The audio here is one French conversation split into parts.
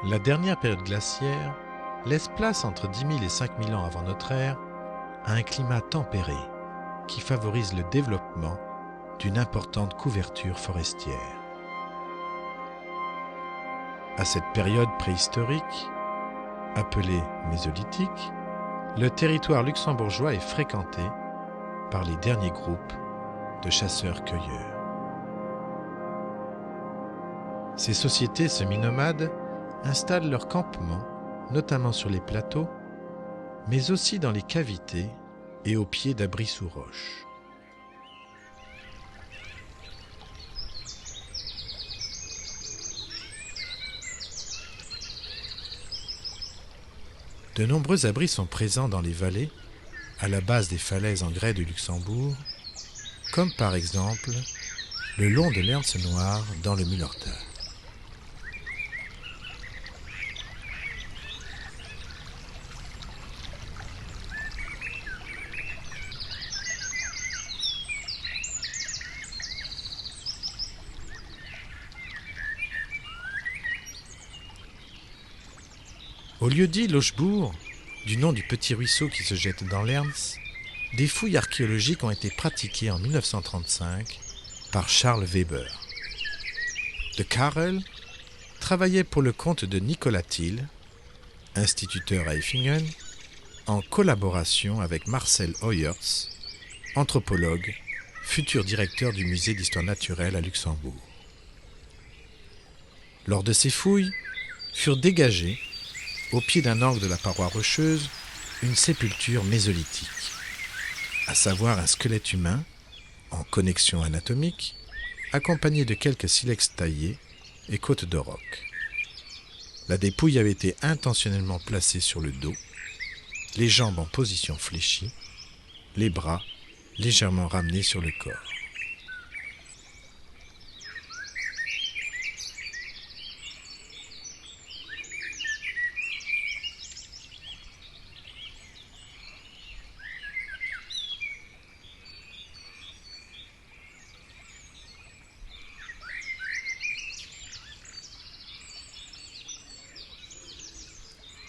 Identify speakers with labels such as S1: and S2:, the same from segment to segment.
S1: La dernière période glaciaire laisse place entre 10 000 et 5 000 ans avant notre ère à un climat tempéré qui favorise le développement d'une importante couverture forestière. À cette période préhistorique, appelée mésolithique, le territoire luxembourgeois est fréquenté par les derniers groupes de chasseurs-cueilleurs. Ces sociétés semi-nomades installent leurs campements, notamment sur les plateaux, mais aussi dans les cavités et au pied d'abris sous roches. De nombreux abris sont présents dans les vallées, à la base des falaises en grès du Luxembourg, comme par exemple le long de l'Ernse Noire dans le Mullertal. Au lieu-dit Lochebourg, du nom du petit ruisseau qui se jette dans l'Ernse, des fouilles archéologiques ont été pratiquées en 1935 par Charles Weber. De Karel travaillait pour le compte de Nicolas Thiel, instituteur à Effingen, en collaboration avec Marcel Oyerts, anthropologue, futur directeur du musée d'histoire naturelle à Luxembourg. Lors de ces fouilles, furent dégagées, au pied d'un angle de la paroi rocheuse, une sépulture mésolithique, à savoir un squelette humain en connexion anatomique, accompagné de quelques silex taillés et côtes de roc. La dépouille avait été intentionnellement placée sur le dos, les jambes en position fléchie, les bras légèrement ramenés sur le corps.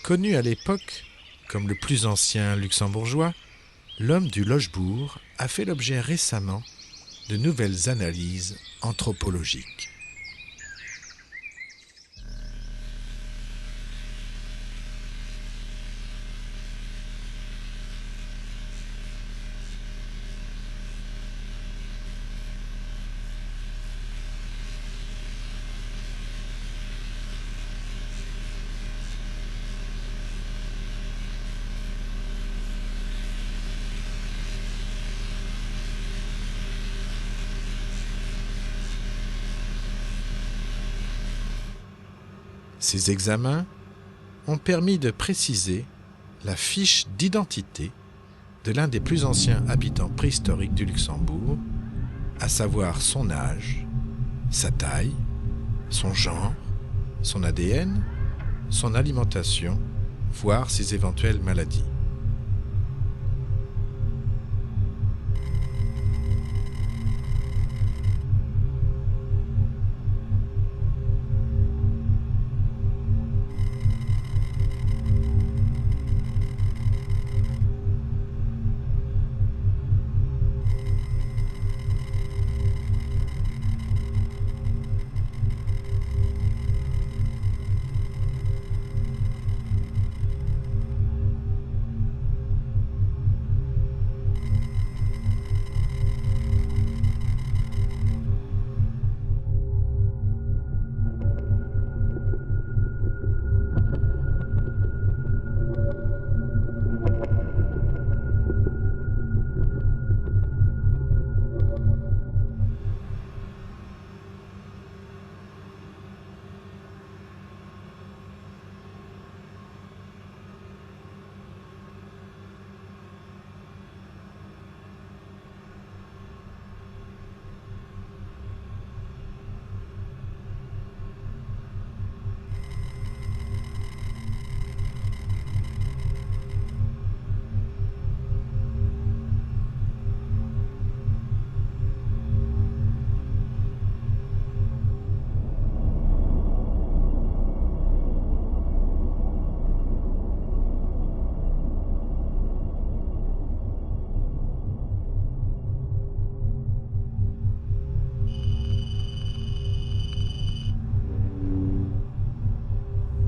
S1: Connu à l'époque comme le plus ancien luxembourgeois, l'homme du Lochebourg a fait l'objet récemment de nouvelles analyses anthropologiques. Ces examens ont permis de préciser la fiche d'identité de l'un des plus anciens habitants préhistoriques du Luxembourg, à savoir son âge, sa taille, son genre, son ADN, son alimentation, voire ses éventuelles maladies.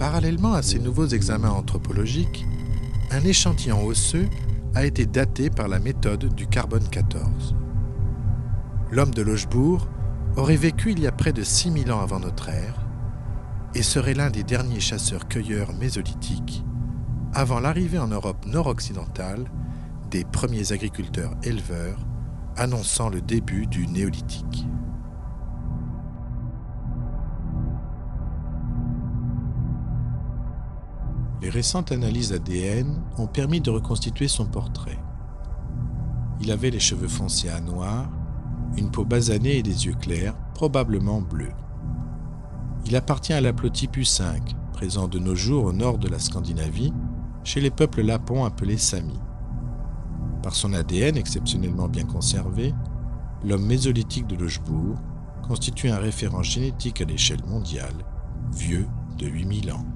S1: Parallèlement à ces nouveaux examens anthropologiques, un échantillon osseux a été daté par la méthode du carbone 14. L'homme de Lochbourg aurait vécu il y a près de 6000 ans avant notre ère et serait l'un des derniers chasseurs-cueilleurs mésolithiques avant l'arrivée en Europe nord-occidentale des premiers agriculteurs-éleveurs annonçant le début du néolithique. Les récentes analyses ADN ont permis de reconstituer son portrait. Il avait les cheveux foncés à noirs, une peau basanée et des yeux clairs, probablement bleus. Il appartient à l'haplotype U5, présent de nos jours au nord de la Scandinavie, chez les peuples lapons appelés Samis. Par son ADN exceptionnellement bien conservé, l'homme mésolithique de Lochbourg constitue un référent génétique à l'échelle mondiale, vieux de 8000 ans.